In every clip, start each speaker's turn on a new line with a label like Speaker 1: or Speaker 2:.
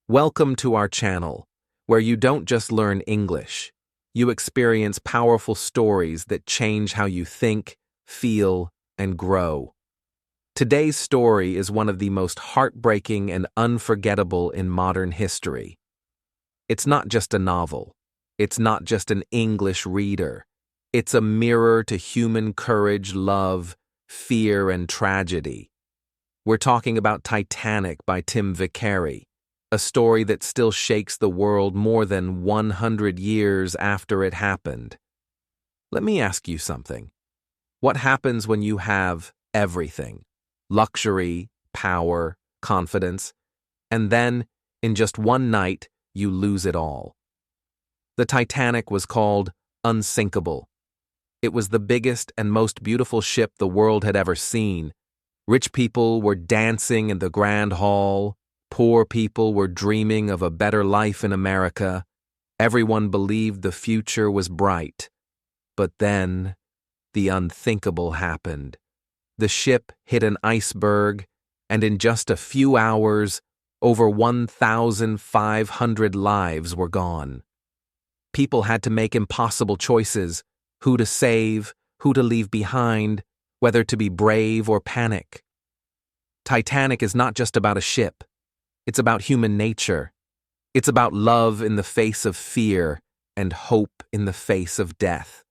Speaker 1: Welcome to our channel, where you don't just learn English, you experience powerful stories that change how you think, feel, and grow. Today's story is one of the most heartbreaking and unforgettable in modern history. It's not just a novel. It's not just an English reader. It's a mirror to human courage, love, fear, and tragedy. We're talking about Titanic by Tim Vickery, a story that still shakes the world more than 100 years after it happened. Let me ask you something. What happens when you have everything? Luxury, power, confidence, and then, in just one night, you lose it all. The Titanic was called unsinkable. It was the biggest and most beautiful ship the world had ever seen. Rich people were dancing in the Grand Hall. Poor people were dreaming of a better life in America. Everyone believed the future was bright. But then, the unthinkable happened. The ship hit an iceberg, and in just a few hours, over 1,500 lives were gone. People had to make impossible choices: who to save, who to leave behind, whether to be brave or panic. Titanic is not just about a ship. It's about human nature. It's about love in the face of fear and hope in the face of death.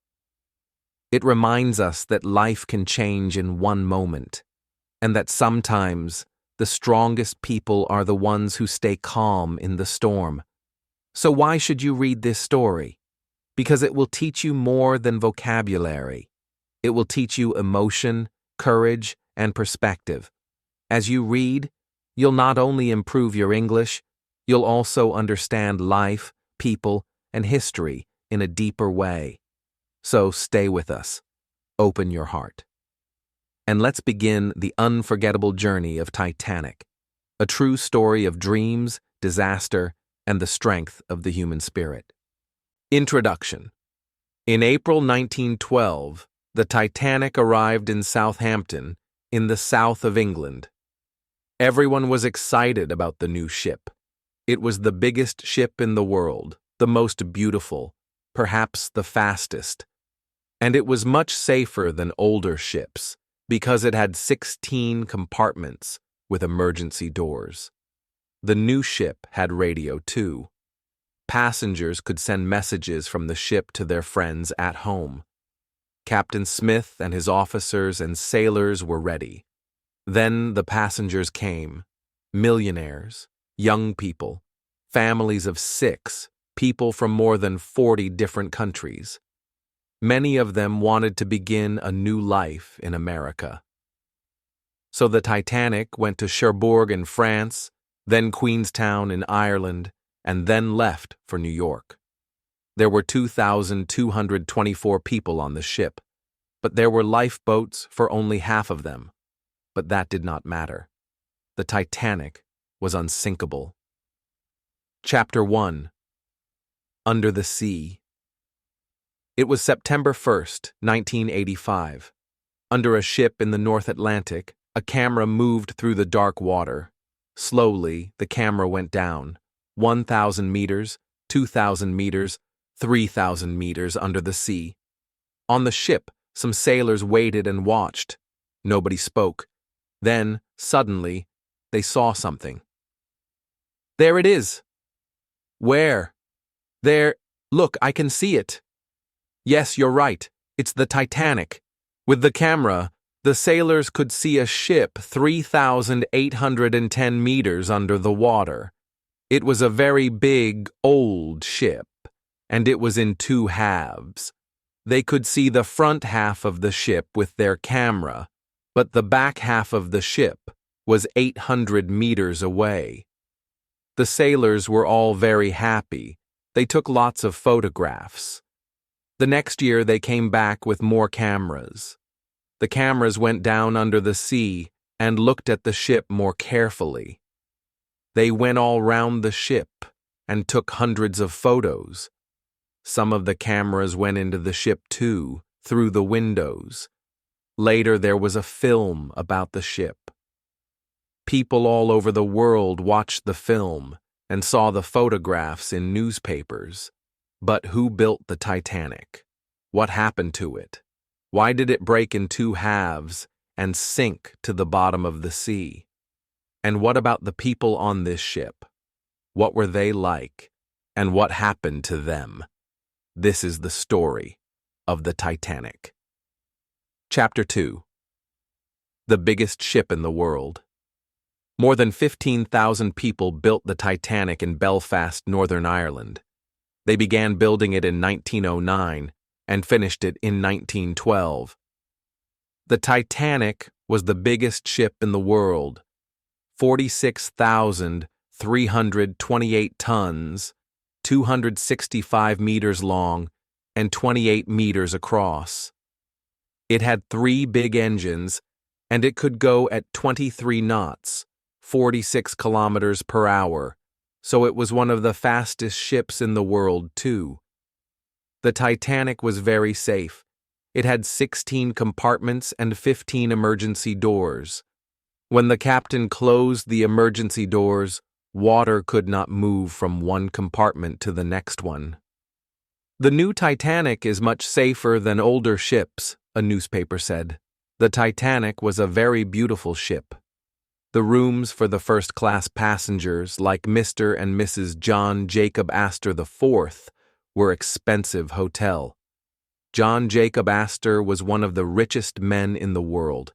Speaker 1: It reminds us that life can change in one moment, and that sometimes the strongest people are the ones who stay calm in the storm. So why should you read this story? Because it will teach you more than vocabulary. It will teach you emotion, courage, and perspective. As you read, you'll not only improve your English, you'll also understand life, people, and history in a deeper way. So stay with us. Open your heart. And let's begin the unforgettable journey of Titanic, a true story of dreams, disaster, and the strength of the human spirit. Introduction. In April 1912, the Titanic arrived in Southampton, in the south of England. Everyone was excited about the new ship. It was the biggest ship in the world, the most beautiful, perhaps the fastest. And it was much safer than older ships, because it had 16 compartments with emergency doors. The new ship had radio too. Passengers could send messages from the ship to their friends at home. Captain Smith and his officers and sailors were ready. Then the passengers came, millionaires, young people, families of 6, people from more than 40 different countries. Many of them wanted to begin a new life in America. So the Titanic went to Cherbourg in France, then Queenstown in Ireland, and then left for New York. There were 2,224 people on the ship, but there were lifeboats for only half of them. But that did not matter. The Titanic was unsinkable. Chapter 1. Under the Sea. It was September 1st, 1985. Under a ship in the North Atlantic, a camera moved through the dark water. Slowly, the camera went down. 1,000 meters, 2,000 meters, 3,000 meters under the sea. On the ship, some sailors waited and watched. Nobody spoke. Then, suddenly, they saw something. "There it is!" "Where?" "There, look, I can see it." "Yes, you're right. It's the Titanic." With the camera, the sailors could see a ship 3,810 meters under the water. It was a very big, old ship, and it was in 2 halves. They could see the front half of the ship with their camera, but the back half of the ship was 800 meters away. The sailors were all very happy. They took lots of photographs. The next year they came back with more cameras. The cameras went down under the sea and looked at the ship more carefully. They went all round the ship and took hundreds of photos. Some of the cameras went into the ship too, through the windows. Later there was a film about the ship. People all over the world watched the film, and saw the photographs in newspapers. But who built the Titanic? What happened to it? Why did it break in two halves and sink to the bottom of the sea? And what about the people on this ship? What were they like? And what happened to them? This is the story of the Titanic. Chapter 2. The biggest ship in the world. More than 15,000 people built the Titanic in Belfast, Northern Ireland. They began building it in 1909 and finished it in 1912. The Titanic was the biggest ship in the world, 46,328 tons, 265 meters long, and 28 meters across. It had 3 big engines, and it could go at 23 knots, 46 kilometers per hour, so it was one of the fastest ships in the world, too. The Titanic was very safe. It had 16 compartments and 15 emergency doors. When the captain closed the emergency doors, water could not move from one compartment to the next one. The new Titanic is much safer than older ships, a newspaper said. The Titanic was a very beautiful ship. The rooms for the first-class passengers, like Mr. and Mrs. John Jacob Astor IV, were expensive hotel. John Jacob Astor was one of the richest men in the world.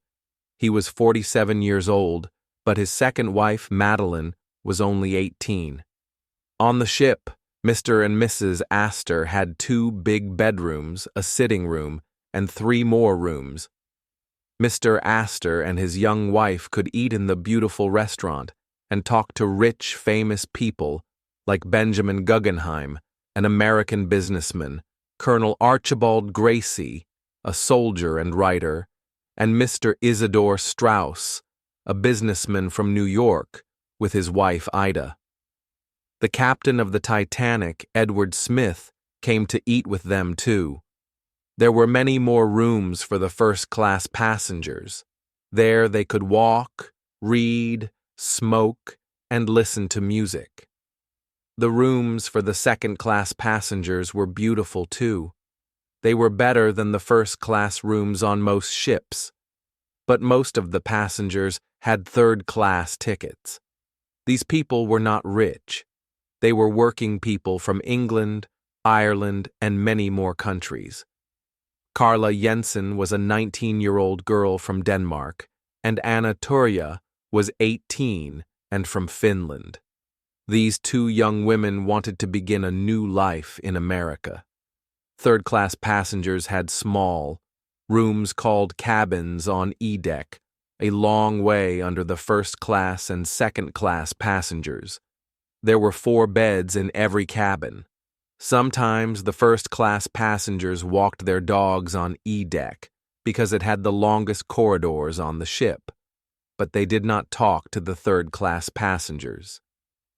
Speaker 1: He was 47 years old, but his second wife, Madeline, was only 18. On the ship, Mr. and Mrs. Astor had 2 big bedrooms, a sitting room, and 3 more rooms. Mr. Astor and his young wife could eat in the beautiful restaurant and talk to rich, famous people like Benjamin Guggenheim, an American businessman, Colonel Archibald Gracie, a soldier and writer, and Mr. Isidore Strauss, a businessman from New York, with his wife Ida. The captain of the Titanic, Edward Smith, came to eat with them too. There were many more rooms for the first-class passengers. There they could walk, read, smoke, and listen to music. The rooms for the second-class passengers were beautiful too. They were better than the first-class rooms on most ships. But most of the passengers had third-class tickets. These people were not rich. They were working people from England, Ireland, and many more countries. Carla Jensen was a 19-year-old girl from Denmark, and Anna Turja was 18 and from Finland. These 2 young women wanted to begin a new life in America. Third-class passengers had small rooms called cabins on E-deck, a long way under the first-class and second-class passengers. There were 4 beds in every cabin. Sometimes the first-class passengers walked their dogs on E-deck because it had the longest corridors on the ship, but they did not talk to the third-class passengers.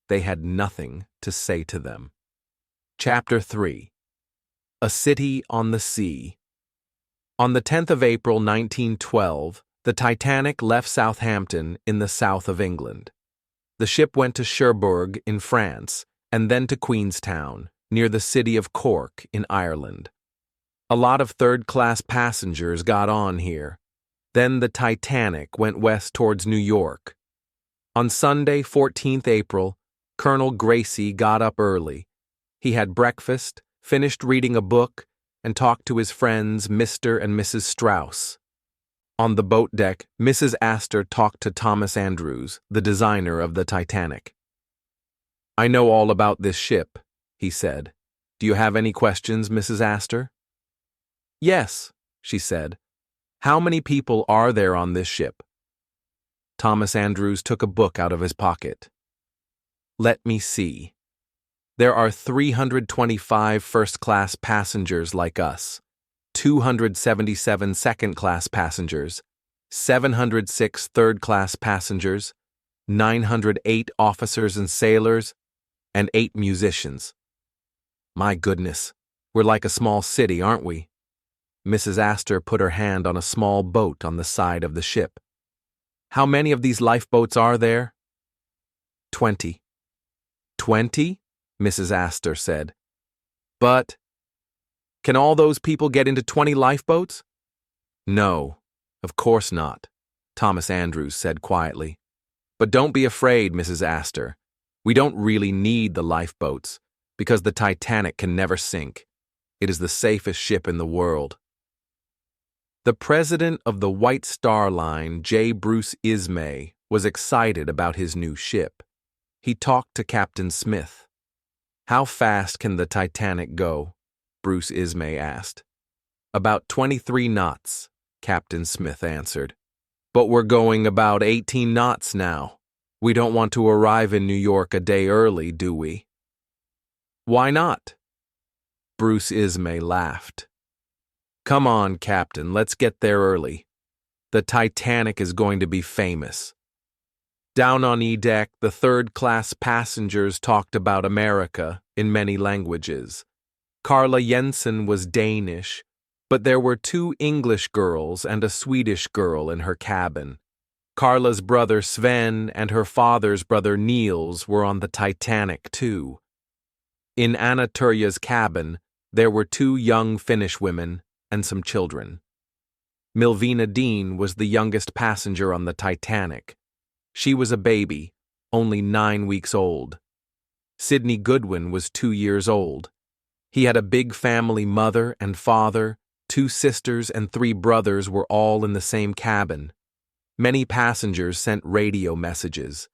Speaker 1: They had nothing to say to them. Chapter 3. A City on the Sea. On the 10th of April 1912, the Titanic left Southampton in the south of England. The ship went to Cherbourg in France and then to Queenstown, near the city of Cork in Ireland. A lot of third-class passengers got on here. Then the Titanic went west towards New York. On Sunday, 14th April, Colonel Gracie got up early. He had breakfast, finished reading a book, and talked to his friends Mr. and Mrs. Strauss. On the boat deck, Mrs. Astor talked to Thomas Andrews, the designer of the Titanic. "I know all about this ship," he said. "Do you have any questions, Mrs. Astor?" "Yes," she said. "How many people are there on this ship?" Thomas Andrews took a book out of his pocket. "Let me see. There are 325 first-class passengers like us, 277 second-class passengers, 706 third-class passengers, 908 officers and sailors, and 8 musicians. My goodness, we're like a small city, aren't we?" Mrs. Astor put her hand on a small boat on the side of the ship. "How many of these lifeboats are there?" 20. 20? Mrs. Astor said. But can all those people get into 20 lifeboats? No, of course not, Thomas Andrews said quietly. But don't be afraid, Mrs. Astor. We don't really need the lifeboats, because the Titanic can never sink. It is the safest ship in the world. The president of the White Star Line, J. Bruce Ismay, was excited about his new ship. He talked to Captain Smith. How fast can the Titanic go? Bruce Ismay asked. About 23 knots, Captain Smith answered. But we're going about 18 knots now. We don't want to arrive in New York a day early, do we? Why not? Bruce Ismay laughed. Come on, Captain, let's get there early. The Titanic is going to be famous. Down on E-deck, the third-class passengers talked about America in many languages. Carla Jensen was Danish, but there were 2 English girls and a Swedish girl in her cabin. Carla's brother Sven and her father's brother Niels were on the Titanic too. In Anna Turja's cabin, there were 2 young Finnish women and some children. Milvina Dean was the youngest passenger on the Titanic. She was a baby, only 9 weeks old. Sidney Goodwin was 2 years old. He had a big family. Mother and father, 2 sisters and 3 brothers were all in the same cabin. Many passengers sent radio messages.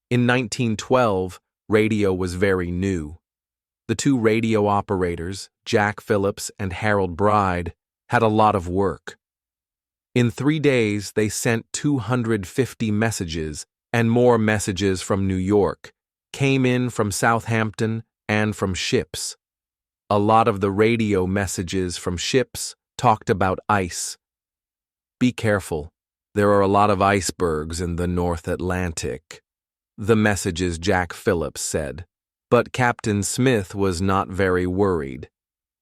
Speaker 1: In 1912, radio was very new. The 2 radio operators, Jack Phillips and Harold Bride, had a lot of work. In 3 days, they sent 250 messages, and more messages from New York came in from Southampton and from ships. A lot of the radio messages from ships talked about ice. Be careful. There are a lot of icebergs in the North Atlantic, the messages Jack Phillips said. But Captain Smith was not very worried.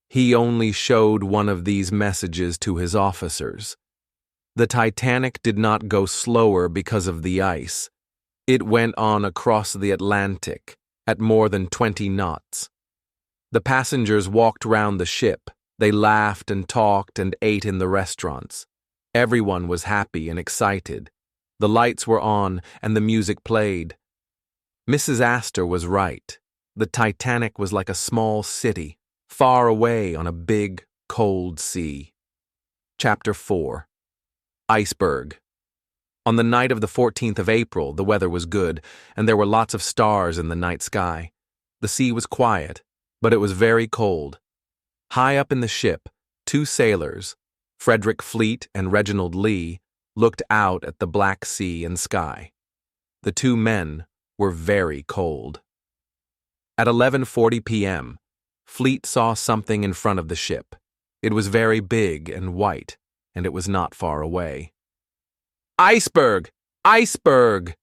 Speaker 1: He only showed one of these messages to his officers. The Titanic did not go slower because of the ice. It went on across the Atlantic at more than 20 knots. The passengers walked round the ship. They laughed and talked and ate in the restaurants. Everyone was happy and excited. The lights were on and the music played. Mrs. Astor was right. The Titanic was like a small city, far away on a big, cold sea. Chapter 4. Iceberg. On the night of the 14th of April, the weather was good, and there were lots of stars in the night sky. The sea was quiet, but it was very cold. High up in the ship, 2 sailors, Frederick Fleet and Reginald Lee, looked out at the Black Sea and sky. The 2 men were very cold. At 11:40 p.m., Fleet saw something in front of the ship. It was very big and white, and it was not far away. "Iceberg! Iceberg!"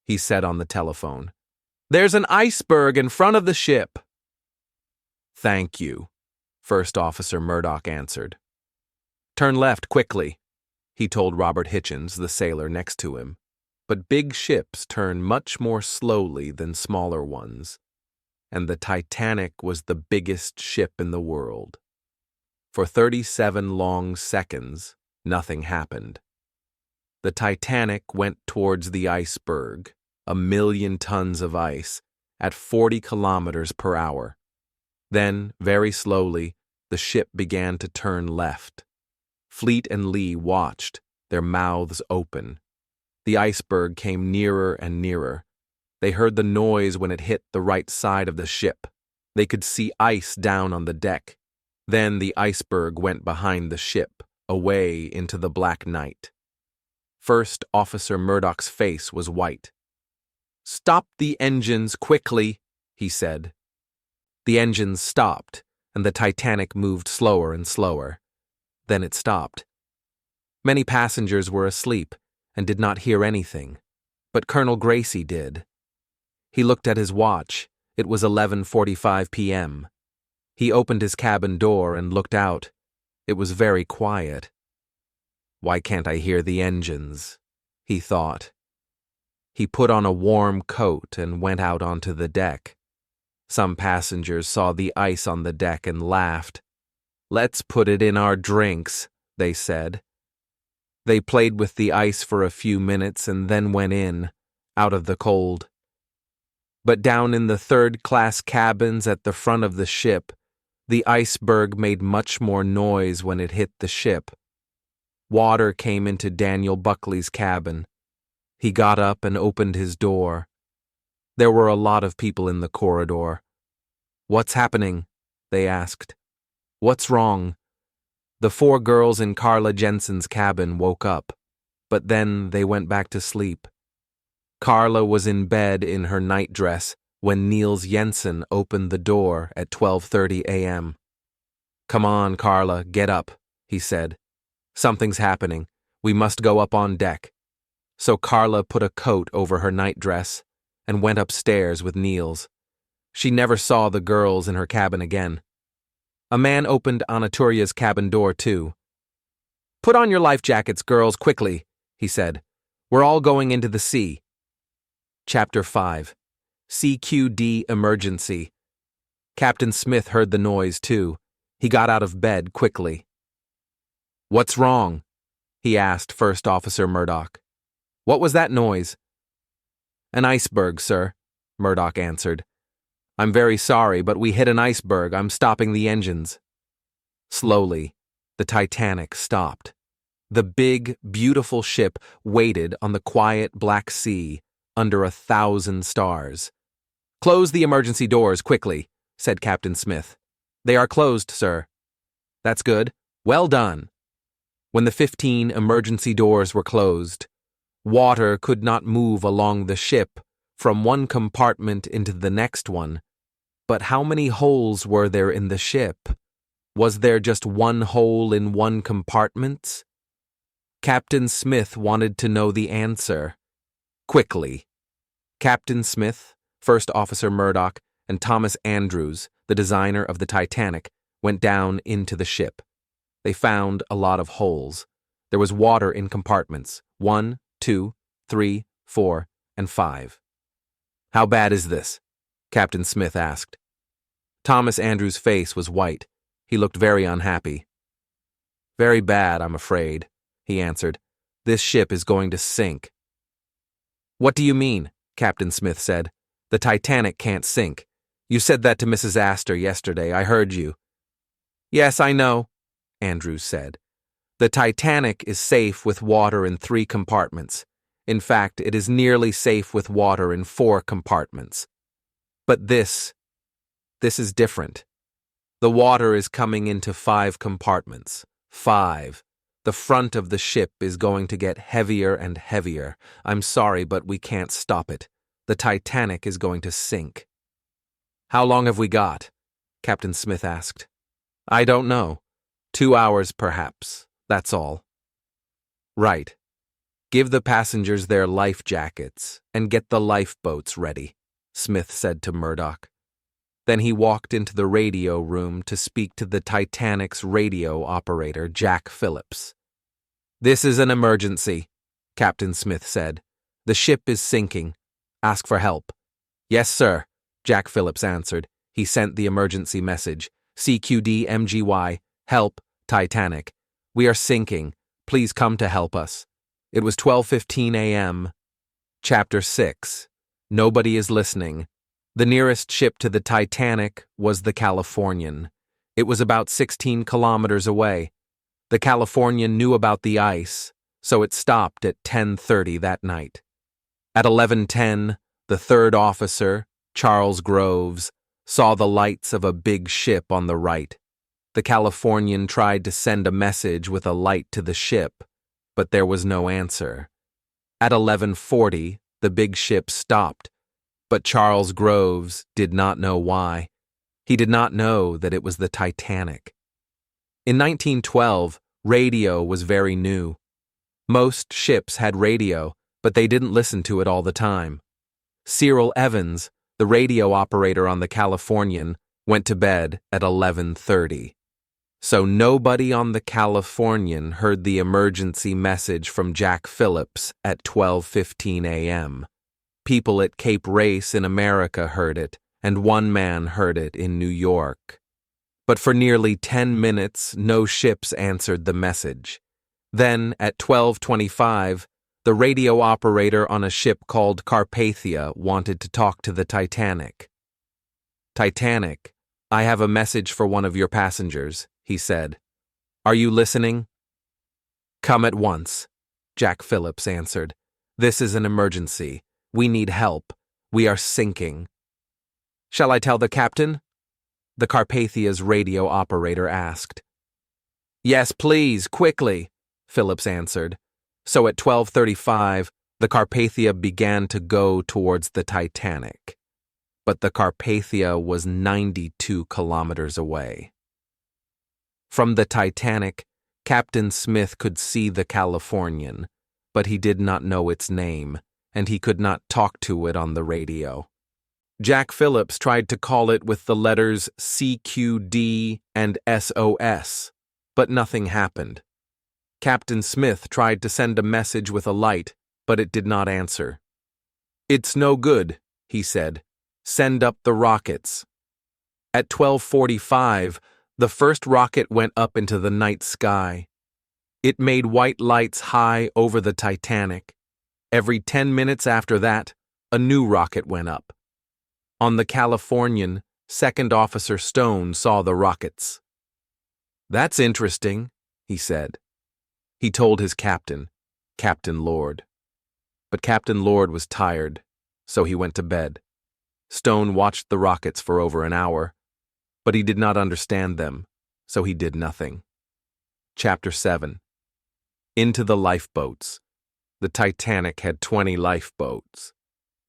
Speaker 1: he said on the telephone. "There's an iceberg in front of the ship." "Thank you," First Officer Murdoch answered. "Turn left quickly," he told Robert Hitchens, the sailor next to him. But big ships turn much more slowly than smaller ones, and the Titanic was the biggest ship in the world. For 37 long seconds, nothing happened. The Titanic went towards the iceberg, 1,000,000 tons of ice, at 40 kilometers per hour. Then, very slowly, the ship began to turn left. Fleet and Lee watched, their mouths open. The iceberg came nearer and nearer. They heard the noise when it hit the right side of the ship. They could see ice down on the deck. Then the iceberg went behind the ship, away into the black night. First Officer Murdoch's face was white. "Stop the engines quickly," he said. The engines stopped, and the Titanic moved slower and slower. Then it stopped. Many passengers were asleep and did not hear anything, but Colonel Gracie did. He looked at his watch. It was 11:45 p.m. He opened his cabin door and looked out. It was very quiet. "Why can't I hear the engines?" he thought. He put on a warm coat and went out onto the deck. Some passengers saw the ice on the deck and laughed. "Let's put it in our drinks," they said. They played with the ice for a few minutes and then went in, out of the cold. But down in the third-class cabins at the front of the ship, the iceberg made much more noise when it hit the ship. Water came into Daniel Buckley's cabin. He got up and opened his door. There were a lot of people in the corridor. "What's happening?" they asked. "What's wrong?" The 4 girls in Carla Jensen's cabin woke up, but then they went back to sleep. Carla was in bed in her nightdress when Niels Jensen opened the door at 12:30 a.m. "Come on, Carla, get up," he said. "Something's happening. We must go up on deck." So Carla put a coat over her nightdress and went upstairs with Niels. She never saw the girls in her cabin again. A man opened Anaturia's cabin door, too. "Put on your life jackets, girls, quickly," he said. "We're all going into the sea." Chapter 5. CQD Emergency. Captain Smith heard the noise, too. He got out of bed quickly. "What's wrong?" he asked First Officer Murdoch. "What was that noise?" "An iceberg, sir," Murdoch answered. "I'm very sorry, but we hit an iceberg. I'm stopping the engines." Slowly, the Titanic stopped. The big, beautiful ship waited on the quiet Black Sea under 1,000 stars. "Close the emergency doors, quickly," said Captain Smith. "They are closed, sir." "That's good. Well done." When the 15 emergency doors were closed, water could not move along the ship from one compartment into the next one. But how many holes were there in the ship? Was there just one hole in one compartment? Captain Smith wanted to know the answer. Quickly. Captain Smith, First Officer Murdoch, and Thomas Andrews, the designer of the Titanic, went down into the ship. They found a lot of holes. There was water in compartments 1, 2, 3, 4, and 5. "How bad is this?" Captain Smith asked. Thomas Andrews' face was white. He looked very unhappy. "Very bad, I'm afraid," he answered. "This ship is going to sink." "What do you mean?" Captain Smith said. "The Titanic can't sink. You said that to Mrs. Astor yesterday. I heard you." "Yes, I know," Andrews said. "The Titanic is safe with water in 3 compartments. In fact, it is nearly safe with water in 4 compartments. But this is different. The water is coming into 5 compartments. 5. The front of the ship is going to get heavier and heavier. I'm sorry, but we can't stop it. The Titanic is going to sink." "How long have we got?" Captain Smith asked. "I don't know. 2 hours, perhaps. That's all." "Right. Give the passengers their life jackets and get the lifeboats ready," Smith said to Murdoch. Then he walked into the radio room to speak to the Titanic's radio operator, Jack Phillips. "This is an emergency," Captain Smith said. "The ship is sinking. Ask for help." "Yes, sir," Jack Phillips answered. He sent the emergency message. "CQD MGY, help, Titanic. We are sinking. Please come to help us." It was 12:15 a.m. Chapter 6. Nobody is listening. The nearest ship to the Titanic was the Californian. It was about 16 kilometers away. The Californian knew about the ice, so it stopped at 10:30 that night. At 11:10, the third officer, Charles Groves, saw the lights of a big ship on the right. The Californian tried to send a message with a light to the ship, but there was no answer. At 11:40, the big ship stopped, but Charles Groves did not know why. He did not know that it was the Titanic. In 1912, radio was very new. Most ships had radio, but they didn't listen to it all the time. Cyril Evans, the radio operator on the Californian, went to bed at 11:30. So nobody on the Californian heard the emergency message from Jack Phillips at 12:15 a.m. People at Cape Race in America heard it, and one man heard it in New York. But for nearly 10 minutes, no ships answered the message. Then, at 12:25, the radio operator on a ship called Carpathia wanted to talk to the Titanic. "Titanic, I have a message for one of your passengers," he said. "Are you listening?" "Come at once," Jack Phillips answered. "This is an emergency. We need help. We are sinking." "Shall I tell the captain?" the Carpathia's radio operator asked. "Yes, please, quickly," Phillips answered. So at 12:35, the Carpathia began to go towards the Titanic. But the Carpathia was 92 kilometers away. From the Titanic, Captain Smith could see the Californian, but he did not know its name, and he could not talk to it on the radio. Jack Phillips tried to call it with the letters CQD and SOS, but nothing happened. Captain Smith tried to send a message with a light, but it did not answer. "It's no good," he said. "Send up the rockets." At 12:45, the first rocket went up into the night sky. It made white lights high over the Titanic. Every 10 minutes after that, a new rocket went up. On the Californian, Second Officer Stone saw the rockets. "That's interesting," he said. He told his captain, Captain Lord. But Captain Lord was tired, so he went to bed. Stone watched the rockets for over an hour, but he did not understand them, so he did nothing. Chapter 7. Into the lifeboats. The Titanic had 20 lifeboats.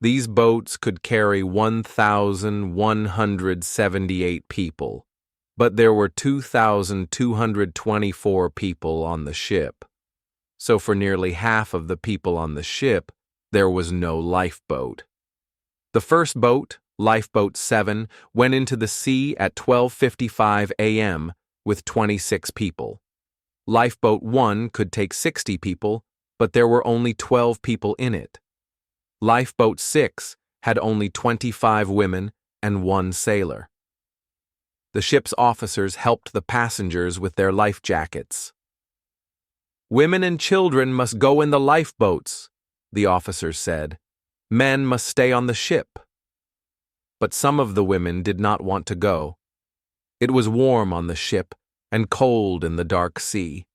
Speaker 1: These boats could carry 1,178 people, but there were 2,224 people on the ship. So for nearly half of the people on the ship, there was no lifeboat. The first boat, Lifeboat 7, went into the sea at 12:55 a.m. with 26 people. Lifeboat 1 could take 60 people, but there were only 12 people in it. Lifeboat 6 had only 25 women and 1 sailor. The ship's officers helped the passengers with their life jackets. "Women and children must go in the lifeboats," the officers said. "Men must stay on the ship." But some of the women did not want to go. It was warm on the ship and cold in the dark sea.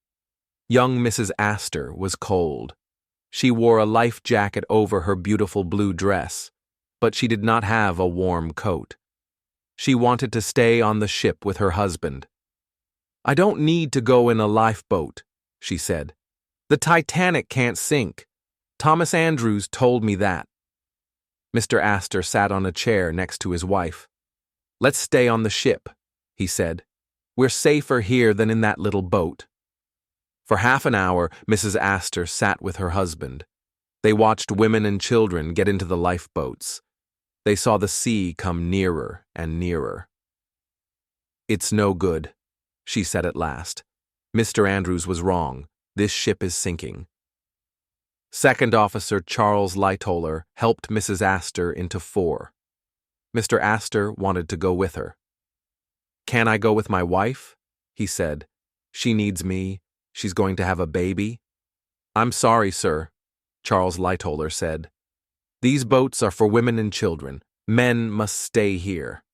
Speaker 1: Young Mrs. Astor was cold. She wore a life jacket over her beautiful blue dress, but she did not have a warm coat. She wanted to stay on the ship with her husband. "I don't need to go in a lifeboat," she said. "The Titanic can't sink. Thomas Andrews told me that." Mr. Astor sat on a chair next to his wife. "Let's stay on the ship," he said. "We're safer here than in that little boat." For half an hour, Mrs. Astor sat with her husband. They watched women and children get into the lifeboats. They saw the sea come nearer and nearer. "It's no good," she said at last. "Mr. Andrews was wrong. This ship is sinking." Second Officer Charles Lightoller helped Mrs. Astor into 4. Mr. Astor wanted to go with her. "Can I go with my wife?" he said. "She needs me. She's going to have a baby." "I'm sorry, sir," Charles Lightoller said. "These boats are for women and children. Men must stay here."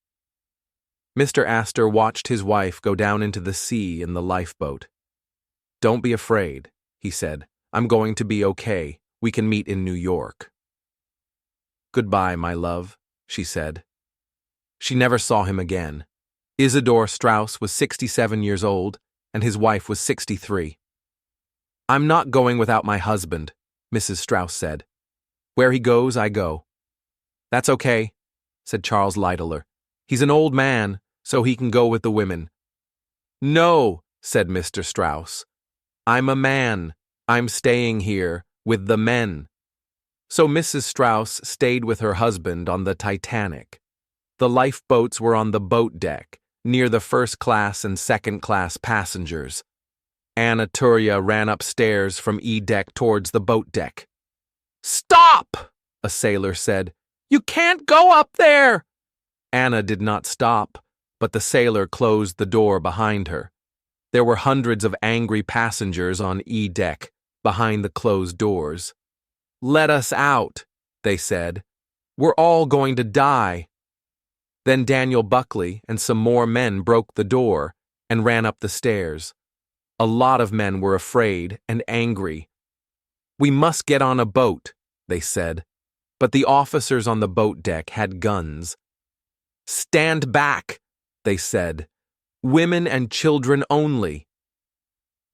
Speaker 1: Mr. Astor watched his wife go down into the sea in the lifeboat. "Don't be afraid," he said. "I'm going to be okay. We can meet in New York." "Goodbye, my love," she said. She never saw him again. Isidor Strauss was 67 years old, and his wife was 63. "I'm not going without my husband," Mrs. Strauss said. "Where he goes, I go." "That's okay," said Charles Lightoller. "He's an old man, so he can go with the women." "No," said Mr. Strauss. "I'm a man. I'm staying here with the men." So Mrs. Strauss stayed with her husband on the Titanic. The lifeboats were on the boat deck, near the first-class and second-class passengers. Anna Turia ran upstairs from E-deck towards the boat deck. "Stop!" a sailor said. "You can't go up there!" Anna did not stop, but the sailor closed the door behind her. There were hundreds of angry passengers on E deck, behind the closed doors. "Let us out," they said. "We're all going to die." Then Daniel Buckley and some more men broke the door and ran up the stairs. A lot of men were afraid and angry. "We must get on a boat," they said, but the officers on the boat deck had guns. "Stand back," they said. "Women and children only."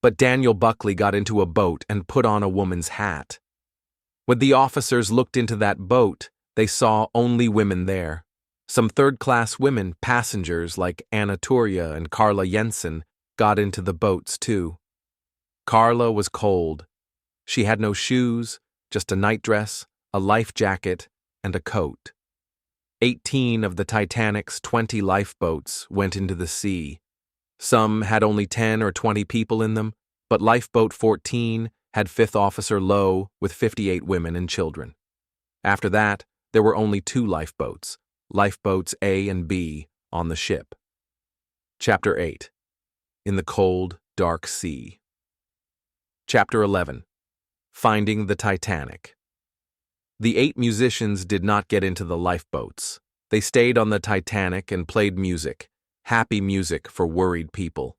Speaker 1: But Daniel Buckley got into a boat and put on a woman's hat. When the officers looked into that boat, they saw only women there. Some third-class women passengers like Anna Turia and Carla Jensen got into the boats too. Carla was cold. She had no shoes, just a nightdress, a life jacket, and a coat. 18 of the Titanic's 20 lifeboats went into the sea. Some had only 10 or 20 people in them, but Lifeboat 14 had 5th Officer Lowe with 58 women and children. After that, there were only 2 lifeboats, Lifeboats A and B, on the ship. Chapter 8. In the Cold, Dark Sea. Chapter 11. Finding the Titanic. The 8 musicians did not get into the lifeboats. They stayed on the Titanic and played music, happy music for worried people.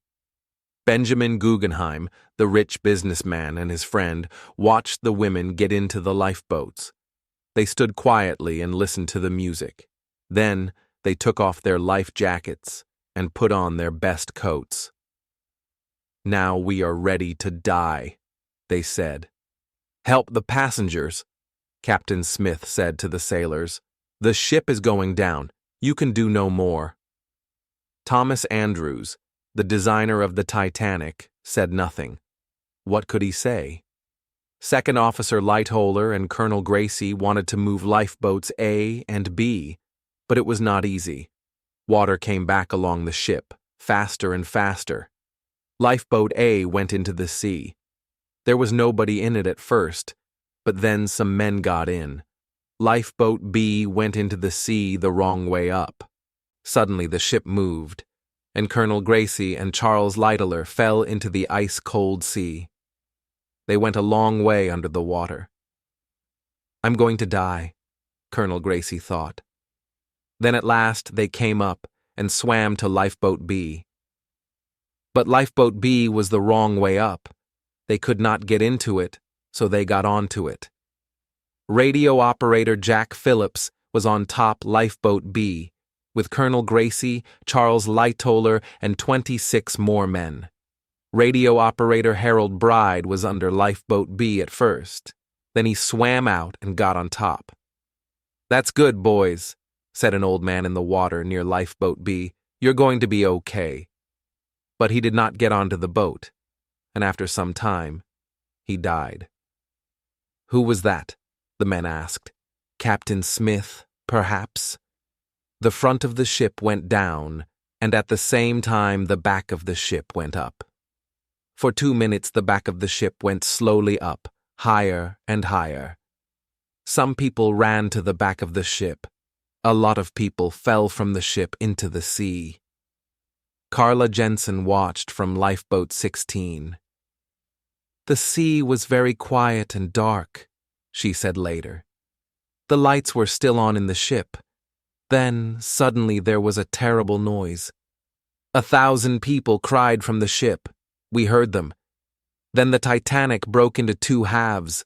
Speaker 1: Benjamin Guggenheim, the rich businessman, and his friend watched the women get into the lifeboats. They stood quietly and listened to the music. Then they took off their life jackets and put on their best coats. "Now we are ready to die," they said. "Help the passengers," Captain Smith said to the sailors. "The ship is going down. You can do no more." Thomas Andrews, the designer of the Titanic, said nothing. What could he say? Second Officer Lightoller and Colonel Gracie wanted to move lifeboats A and B, but it was not easy. Water came back along the ship, faster and faster. Lifeboat A went into the sea. There was nobody in it at first, but then some men got in. Lifeboat B went into the sea the wrong way up. Suddenly the ship moved, and Colonel Gracie and Charles Lightoller fell into the ice-cold sea. They went a long way under the water. "I'm going to die," Colonel Gracie thought. Then at last they came up and swam to Lifeboat B. But Lifeboat B was the wrong way up. They could not get into it, so they got onto it. Radio operator Jack Phillips was on top Lifeboat B, with Colonel Gracie, Charles Lightoller, and 26 more men. Radio operator Harold Bride was under Lifeboat B at first. Then he swam out and got on top. "That's good, boys," said an old man in the water near Lifeboat B. "You're going to be okay." But he did not get onto the boat, and after some time, he died. "Who was that?" the men asked. "Captain Smith, perhaps?" The front of the ship went down, and at the same time the back of the ship went up. For 2 minutes the back of the ship went slowly up, higher and higher. Some people ran to the back of the ship. A lot of people fell from the ship into the sea. Carla Jensen watched from Lifeboat 16. "The sea was very quiet and dark," she said later. "The lights were still on in the ship. Then, suddenly, there was a terrible noise. 1,000 people cried from the ship. We heard them. Then the Titanic broke into 2 halves.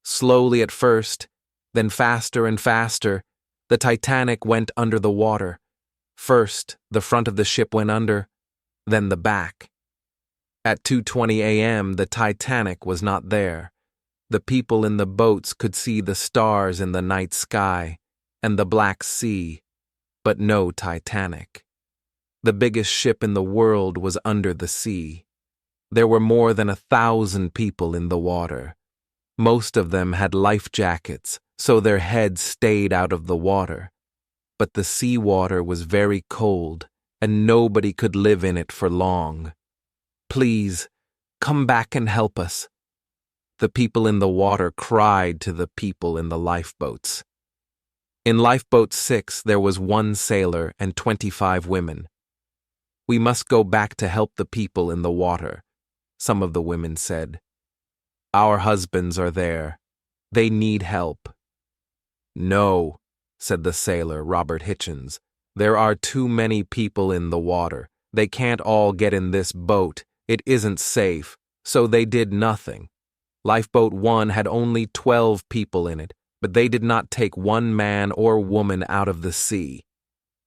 Speaker 1: Slowly at first, then faster and faster, the Titanic went under the water. First, the front of the ship went under, then the back. At 2:20 a.m., the Titanic was not there. The people in the boats could see the stars in the night sky and the black sea, but no Titanic. The biggest ship in the world was under the sea. There were more than 1,000 people in the water. Most of them had life jackets, so their heads stayed out of the water. But the sea water was very cold, and nobody could live in it for long. "Please, come back and help us." The people in the water cried to the people in the lifeboats. In lifeboat 6, there was 1 sailor and 25 women. "We must go back to help the people in the water," some of the women said. "Our husbands are there. They need help." "No," said the sailor, Robert Hitchens. "There are too many people in the water. They can't all get in this boat. It isn't safe." So they did nothing. Lifeboat 1 had only 12 people in it, but they did not take 1 man or woman out of the sea.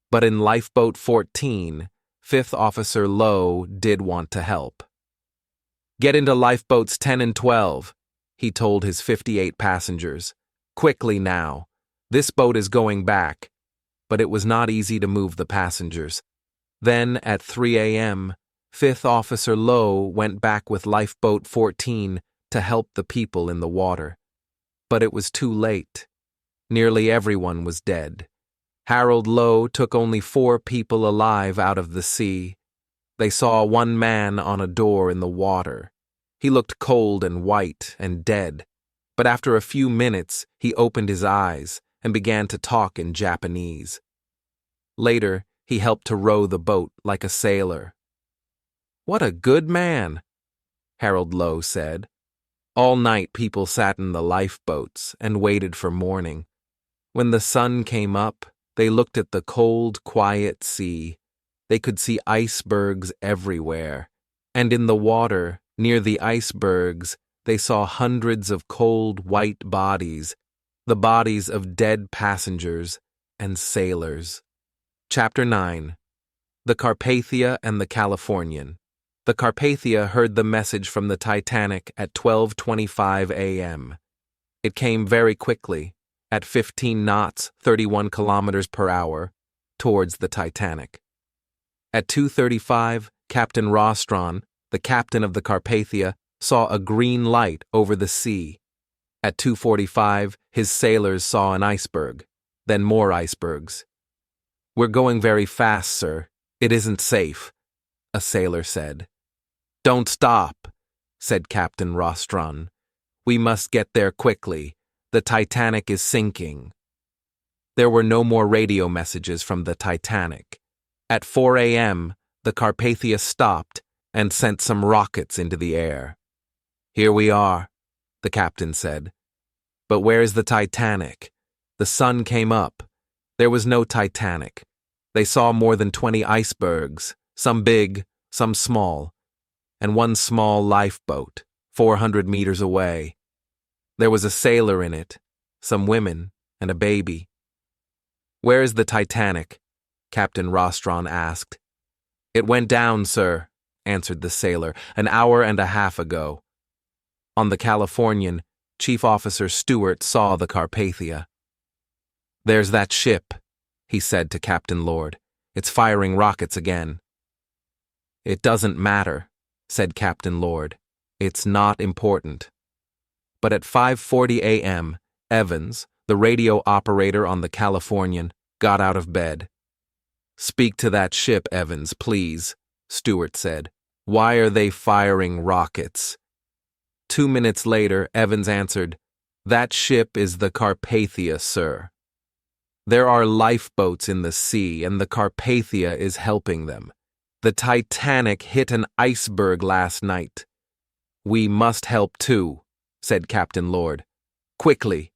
Speaker 1: But in Lifeboat 14, 5th Officer Lowe did want to help. "Get into lifeboats 10 and 12, he told his 58 passengers. "Quickly now. This boat is going back." But it was not easy to move the passengers. Then, at 3 a.m., 5th Officer Lowe went back with Lifeboat 14 to help the people in the water. But it was too late. Nearly everyone was dead. Harold Lowe took only 4 people alive out of the sea. They saw 1 man on a door in the water. He looked cold and white and dead, but after a few minutes he opened his eyes and began to talk in Japanese. Later, he helped to row the boat like a sailor. "What a good man," Harold Lowe said. All night people sat in the lifeboats and waited for morning. When the sun came up, they looked at the cold, quiet sea. They could see icebergs everywhere, and in the water, near the icebergs, they saw hundreds of cold, white bodies, the bodies of dead passengers and sailors. Chapter 9. The Carpathia and the Californian. The Carpathia heard the message from the Titanic at 12:25 a.m. It came very quickly, at 15 knots, 31 kilometers per hour, towards the Titanic. At 2:35, Captain Rostron, the captain of the Carpathia, saw a green light over the sea. At 2:45, his sailors saw an iceberg, then more icebergs. "We're going very fast, sir. It isn't safe," a sailor said. "Don't stop," said Captain Rostron. "We must get there quickly. The Titanic is sinking." There were no more radio messages from the Titanic. At 4 a.m., the Carpathia stopped and sent some rockets into the air. "Here we are," the captain said. "But where's the Titanic?" The sun came up. There was no Titanic. They saw more than 20 icebergs, some big, some small, and 1 small lifeboat, 400 meters away. There was a sailor in it, some women, and a baby. "Where is the Titanic?" Captain Rostron asked. "It went down, sir," answered the sailor, "an hour and a half ago." On the Californian, Chief Officer Stewart saw the Carpathia. "There's that ship," he said to Captain Lord. "It's firing rockets again." "It doesn't matter," said Captain Lord. "It's not important." But at 5:40 a.m., Evans, the radio operator on the Californian, got out of bed. "Speak to that ship, Evans, please," Stewart said. "Why are they firing rockets?" 2 minutes later, Evans answered, "That ship is the Carpathia, sir. There are lifeboats in the sea, and the Carpathia is helping them. The Titanic hit an iceberg last night." "We must help too," said Captain Lord. "Quickly."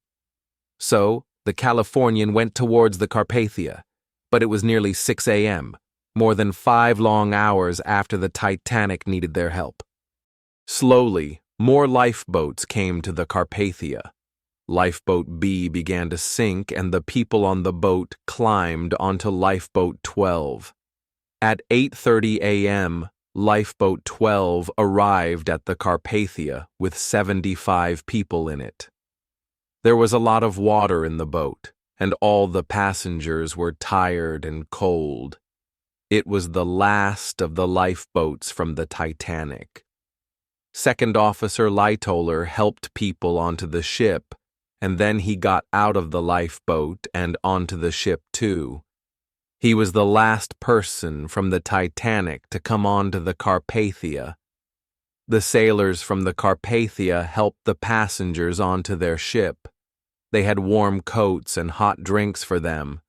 Speaker 1: So, the Californian went towards the Carpathia, but it was nearly 6 a.m., more than 5 long hours after the Titanic needed their help. Slowly, more lifeboats came to the Carpathia. Lifeboat B began to sink, and the people on the boat climbed onto Lifeboat 12. At 8:30 a.m., Lifeboat 12 arrived at the Carpathia with 75 people in it. There was a lot of water in the boat, and all the passengers were tired and cold. It was the last of the lifeboats from the Titanic. Second Officer Lightoller helped people onto the ship, and then he got out of the lifeboat and onto the ship too. He was the last person from the Titanic to come onto the Carpathia. The sailors from the Carpathia helped the passengers onto their ship. They had warm coats and hot drinks for them,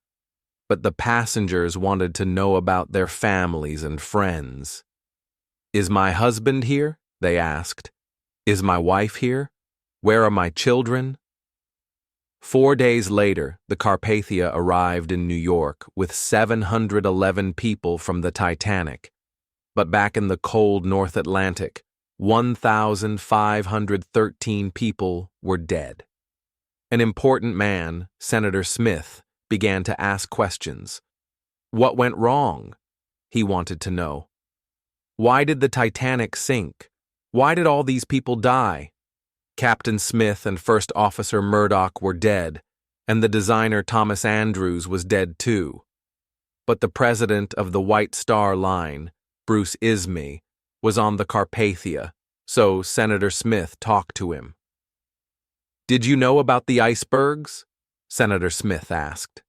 Speaker 1: but the passengers wanted to know about their families and friends. "Is my husband here?" they asked. "Is my wife here? Where are my children?" 4 days later, the Carpathia arrived in New York with 711 people from the Titanic. But back in the cold North Atlantic, 1,513 people were dead. An important man, Senator Smith, began to ask questions. What went wrong? He wanted to know. Why did the Titanic sink? Why did all these people die? Captain Smith and First Officer Murdoch were dead, and the designer Thomas Andrews was dead too. But the president of the White Star Line, Bruce Ismay, was on the Carpathia, so Senator Smith talked to him. "Did you know about the icebergs?" Senator Smith asked.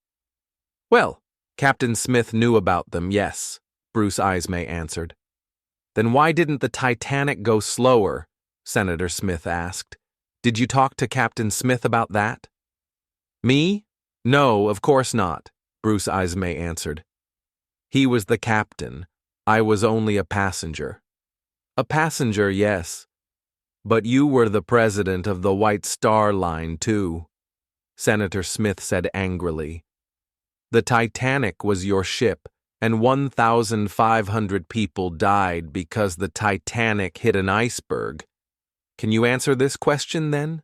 Speaker 1: "Well, Captain Smith knew about them, yes," Bruce Ismay answered. "Then why didn't the Titanic go slower?" Senator Smith asked. "Did you talk to Captain Smith about that?" "Me? No, of course not," Bruce Ismay answered. "He was the captain. I was only a passenger." "A passenger, yes. But you were the president of the White Star Line, too," Senator Smith said angrily. "The Titanic was your ship, and 1,500 people died because the Titanic hit an iceberg. Can you answer this question, then?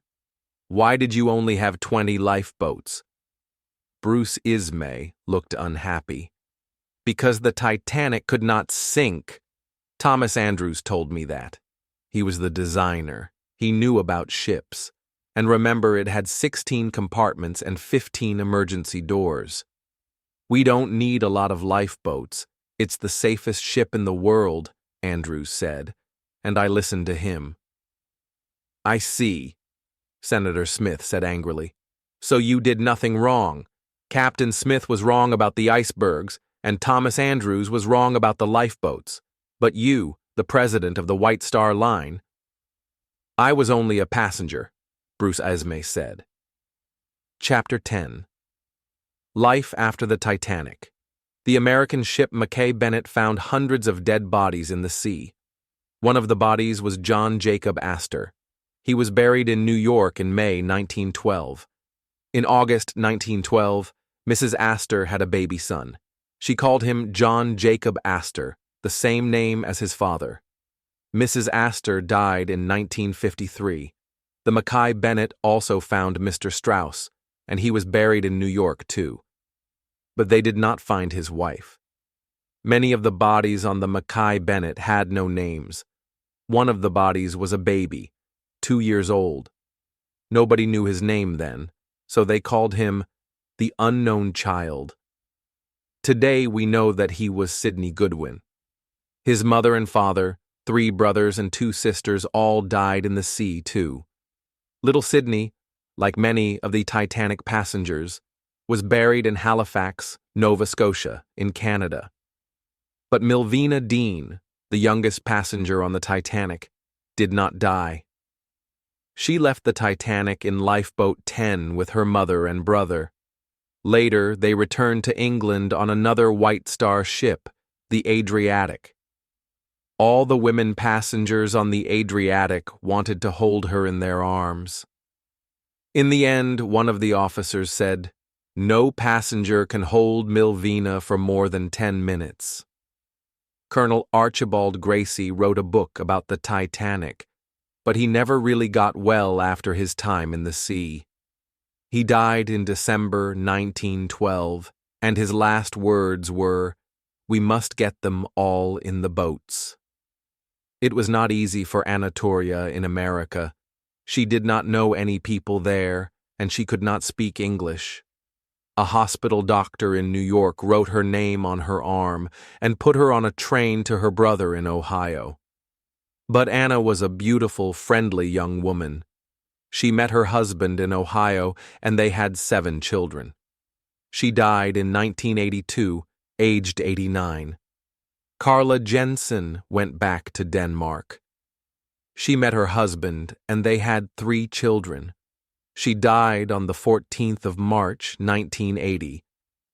Speaker 1: Why did you only have 20 lifeboats?" Bruce Ismay looked unhappy. "Because the Titanic could not sink. Thomas Andrews told me that. He was the designer. He knew about ships. And remember, it had 16 compartments and 15 emergency doors. We don't need a lot of lifeboats. It's the safest ship in the world," Andrews said, and I listened to him. "I see," Senator Smith said angrily. "So you did nothing wrong. Captain Smith was wrong about the icebergs, and Thomas Andrews was wrong about the lifeboats. But you, the president of the White Star Line—" "I was only a passenger," Bruce Ismay said. Chapter 10. Life after the Titanic. The American ship Mackay Bennett found hundreds of dead bodies in the sea. One of the bodies was John Jacob Astor. He was buried in New York in May 1912. In August 1912, Mrs. Astor had a baby son. She called him John Jacob Astor, the same name as his father. Mrs. Astor died in 1953. The Mackay Bennett also found Mr. Strauss, and he was buried in New York too. But they did not find his wife. Many of the bodies on the Mackay Bennett had no names. One of the bodies was a baby, 2 years old. Nobody knew his name then, so they called him the unknown child. Today we know that he was Sidney Goodwin. His mother and father, 3 brothers and 2 sisters all died in the sea too. Little Sidney, like many of the Titanic passengers, was buried in Halifax, Nova Scotia, in Canada. But Milvina Dean, the youngest passenger on the Titanic, did not die. She left the Titanic in Lifeboat 10 with her mother and brother. Later, they returned to England on another White Star ship, the Adriatic. All the women passengers on the Adriatic wanted to hold her in their arms. In the end, one of the officers said, "No passenger can hold Milvina for more than 10 minutes. Colonel Archibald Gracie wrote a book about the Titanic, but he never really got well after his time in the sea. He died in December 1912, and his last words were, "We must get them all in the boats." It was not easy for Anatolia in America. She did not know any people there, and she could not speak English. A hospital doctor in New York wrote her name on her arm and put her on a train to her brother in Ohio. But Anna was a beautiful, friendly young woman. She met her husband in Ohio, and they had 7 children. She died in 1982, aged 89. Carla Jensen went back to Denmark. She met her husband, and they had 3 children. She died on the 14th of March, 1980,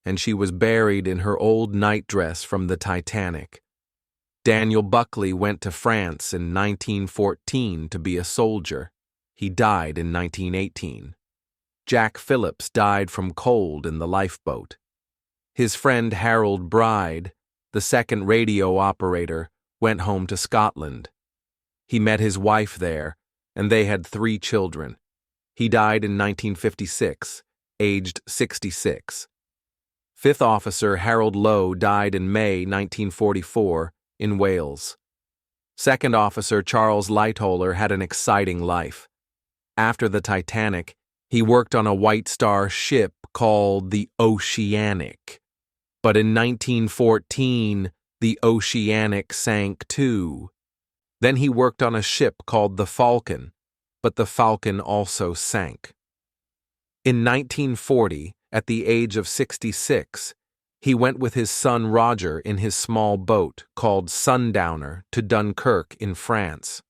Speaker 1: and she was buried in her old nightdress from the Titanic. Daniel Buckley went to France in 1914 to be a soldier. He died in 1918. Jack Phillips died from cold in the lifeboat. His friend Harold Bride, the second radio operator, went home to Scotland. He met his wife there, and they had 3 children. He died in 1956, aged 66. Fifth Officer Harold Lowe died in May 1944 in Wales. Second Officer Charles Lightoller had an exciting life. After the Titanic, he worked on a White Star ship called the Oceanic. But in 1914, the Oceanic sank too. Then he worked on a ship called the Falcon, but the Falcon also sank. In 1940, at the age of 66, he went with his son Roger in his small boat called Sundowner to Dunkirk in France.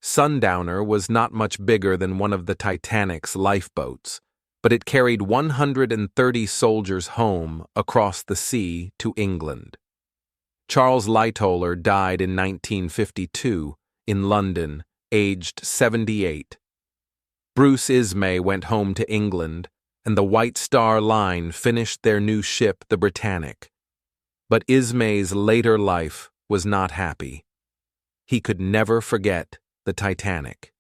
Speaker 1: Sundowner was not much bigger than one of the Titanic's lifeboats, but it carried 130 soldiers home across the sea to England. Charles Lightoller died in 1952 in London, aged 78. Bruce Ismay went home to England, and the White Star Line finished their new ship, the Britannic. But Ismay's later life was not happy. He could never forget the Titanic.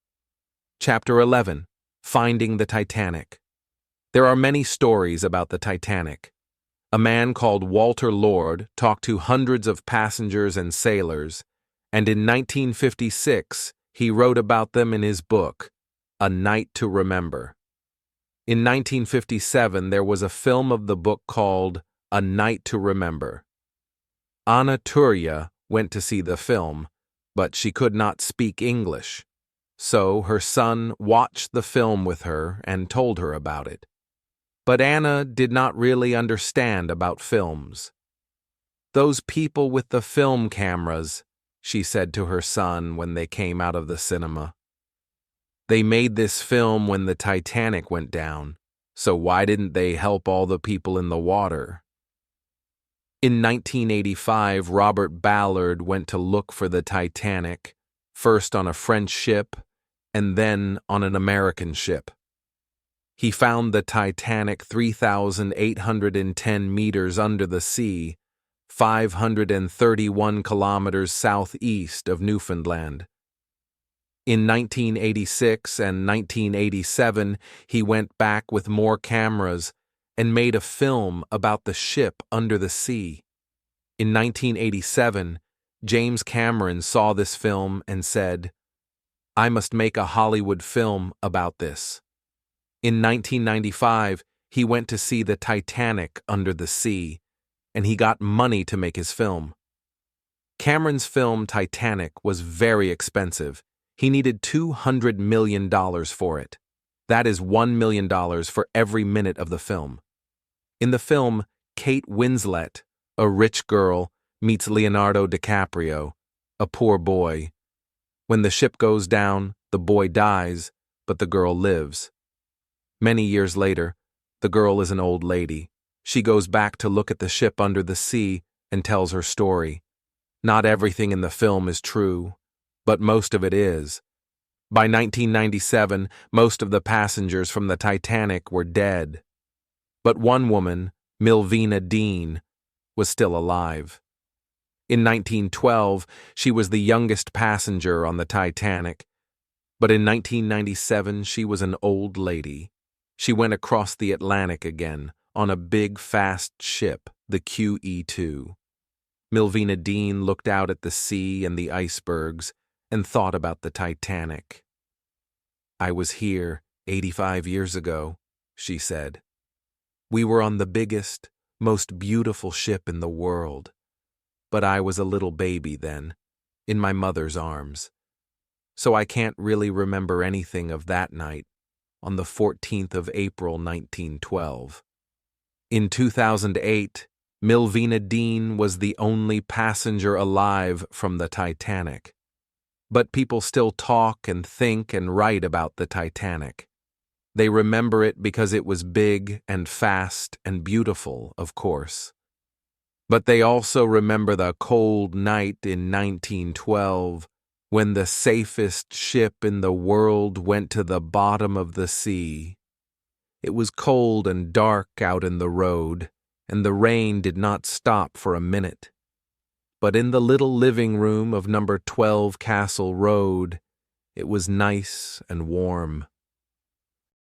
Speaker 1: Chapter 11. Finding the Titanic. There are many stories about the Titanic. A man called Walter Lord talked to hundreds of passengers and sailors, and in 1956 he wrote about them in his book, A Night to Remember. In 1957 there was a film of the book called A Night to Remember. Anna Turya went to see the film, but she could not speak English, so her son watched the film with her and told her about it. But Anna did not really understand about films. "Those people with the film cameras," she said to her son when they came out of the cinema. "They made this film when the Titanic went down, so why didn't they help all the people in the water?" In 1985, Robert Ballard went to look for the Titanic, first on a French ship and then on an American ship. He found the Titanic 3,810 meters under the sea, 531 kilometers southeast of Newfoundland. In 1986 and 1987, he went back with more cameras and made a film about the ship under the sea. In 1987, James Cameron saw this film and said, "I must make a Hollywood film about this." In 1995, he went to see the Titanic under the sea, and he got money to make his film. Cameron's film Titanic was very expensive. He needed $200 million for it. That is $1 million for every minute of the film. In the film, Kate Winslet, a rich girl, meets Leonardo DiCaprio, a poor boy. When the ship goes down, the boy dies, but the girl lives. Many years later, the girl is an old lady. She goes back to look at the ship under the sea and tells her story. Not everything in the film is true, but most of it is. By 1997, most of the passengers from the Titanic were dead. But one woman, Milvina Dean, was still alive. In 1912, she was the youngest passenger on the Titanic, but in 1997 she was an old lady. She went across the Atlantic again on a big, fast ship, the QE2. Milvina Dean looked out at the sea and the icebergs and thought about the Titanic. "I was here 85 years ago," she said. "We were on the biggest, most beautiful ship in the world. But I was a little baby then, in my mother's arms. So I can't really remember anything of that night, on the 14th of April, 1912. In 2008, Milvina Dean was the only passenger alive from the Titanic. But people still talk and think and write about the Titanic. They remember it because it was big and fast and beautiful, of course. But they also remember the cold night in 1912 when the safest ship in the world went to the bottom of the sea. It was cold and dark out in the road, and the rain did not stop for a minute. But in the little living room of number 12 Castle Road, it was nice and warm.